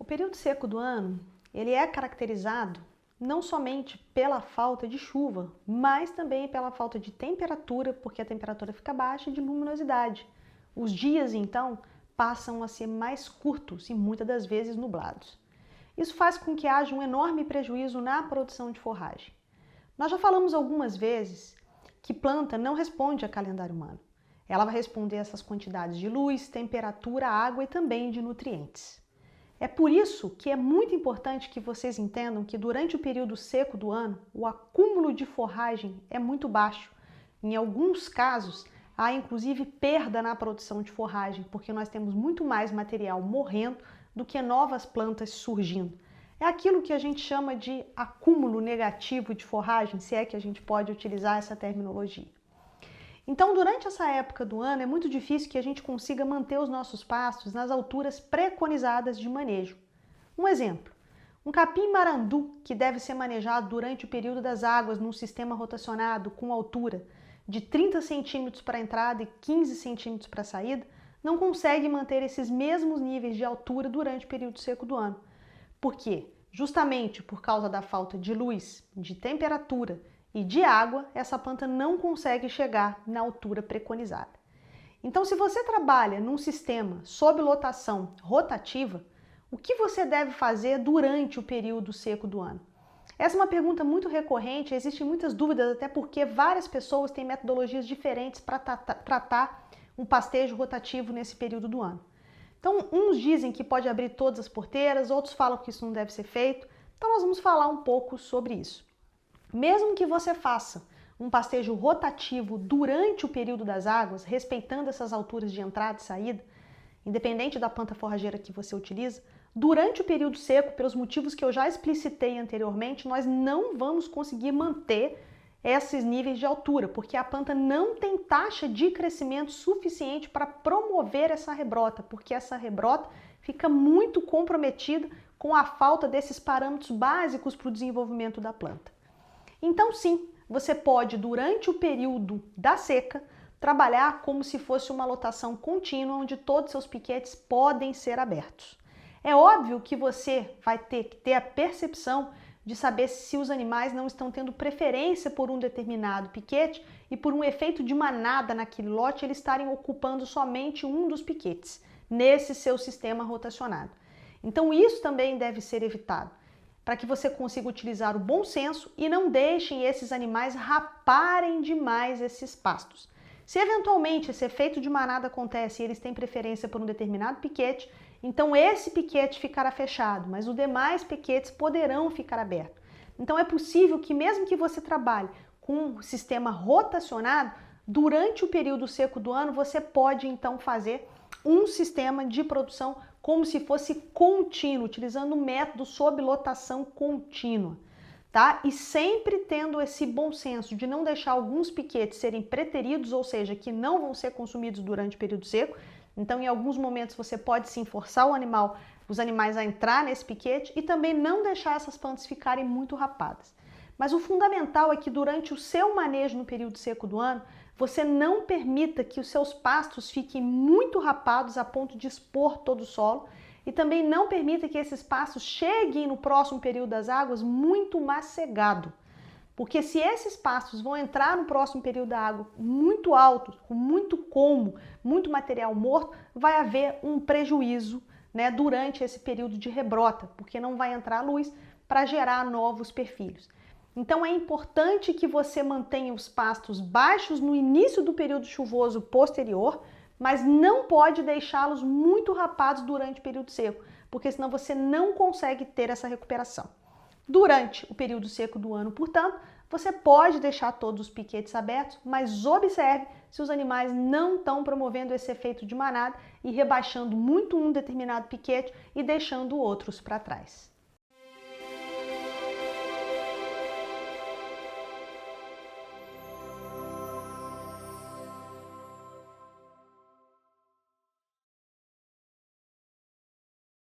período seco do ano, ele é caracterizado não somente pela falta de chuva, mas também pela falta de temperatura, porque a temperatura fica baixa, e de luminosidade. Os dias, então, passam a ser mais curtos e muitas das vezes nublados. Isso faz com que haja um enorme prejuízo na produção de forragem. Nós já falamos algumas vezes que planta não responde a calendário humano. Ela vai responder a essas quantidades de luz, temperatura, água e também de nutrientes. É por isso que é muito importante que vocês entendam que durante o período seco do ano, o acúmulo de forragem é muito baixo. Em alguns casos, há inclusive perda na produção de forragem, porque nós temos muito mais material morrendo do que novas plantas surgindo. É aquilo que a gente chama de acúmulo negativo de forragem, se é que a gente pode utilizar essa terminologia. Então, durante essa época do ano, é muito difícil que a gente consiga manter os nossos pastos nas alturas preconizadas de manejo. Um exemplo, um capim-marandu que deve ser manejado durante o período das águas num sistema rotacionado com altura de 30 centímetros para a entrada e 15 centímetros para a saída, não consegue manter esses mesmos níveis de altura durante o período seco do ano. Por quê? Justamente por causa da falta de luz, de temperatura e de água, essa planta não consegue chegar na altura preconizada. Então, se você trabalha num sistema sob lotação rotativa, o que você deve fazer durante o período seco do ano? Essa é uma pergunta muito recorrente, existem muitas dúvidas, até porque várias pessoas têm metodologias diferentes para tratar um pastejo rotativo nesse período do ano. Então, uns dizem que pode abrir todas as porteiras, outros falam que isso não deve ser feito. Então, nós vamos falar um pouco sobre isso. Mesmo que você faça um pastejo rotativo durante o período das águas, respeitando essas alturas de entrada e saída, independente da planta forrageira que você utiliza, durante o período seco, pelos motivos que eu já explicitei anteriormente, nós não vamos conseguir manter esses níveis de altura, porque a planta não tem taxa de crescimento suficiente para promover essa rebrota, porque essa rebrota fica muito comprometida com a falta desses parâmetros básicos para o desenvolvimento da planta. Então sim, você pode, durante o período da seca, trabalhar como se fosse uma lotação contínua, onde todos seus piquetes podem ser abertos. É óbvio que você vai ter que ter a percepção de saber se os animais não estão tendo preferência por um determinado piquete e por um efeito de manada naquele lote, eles estarem ocupando somente um dos piquetes, nesse seu sistema rotacionado. Então isso também deve ser evitado, para que você consiga utilizar o bom senso e não deixem esses animais raparem demais esses pastos. Se eventualmente esse efeito de manada acontece e eles têm preferência por um determinado piquete, então esse piquete ficará fechado, mas os demais piquetes poderão ficar abertos. Então é possível que mesmo que você trabalhe com um sistema rotacionado, durante o período seco do ano você pode então fazer um sistema de produção como se fosse contínuo, utilizando um método sob lotação contínua, tá? E sempre tendo esse bom senso de não deixar alguns piquetes serem preteridos, ou seja, que não vão ser consumidos durante o período seco. Então, em alguns momentos você pode sim forçar os animais a entrar nesse piquete e também não deixar essas plantas ficarem muito rapadas. Mas o fundamental é que durante o seu manejo no período seco do ano, você não permita que os seus pastos fiquem muito rapados a ponto de expor todo o solo e também não permita que esses pastos cheguem no próximo período das águas muito macegado. Porque se esses pastos vão entrar no próximo período da água muito altos, com muito como, muito material morto, vai haver um prejuízo, né, durante esse período de rebrota, porque não vai entrar luz para gerar novos perfilhos. Então é importante que você mantenha os pastos baixos no início do período chuvoso posterior, mas não pode deixá-los muito rapados durante o período seco, porque senão você não consegue ter essa recuperação. Durante o período seco do ano, portanto, você pode deixar todos os piquetes abertos, mas observe se os animais não estão promovendo esse efeito de manada e rebaixando muito um determinado piquete e deixando outros para trás.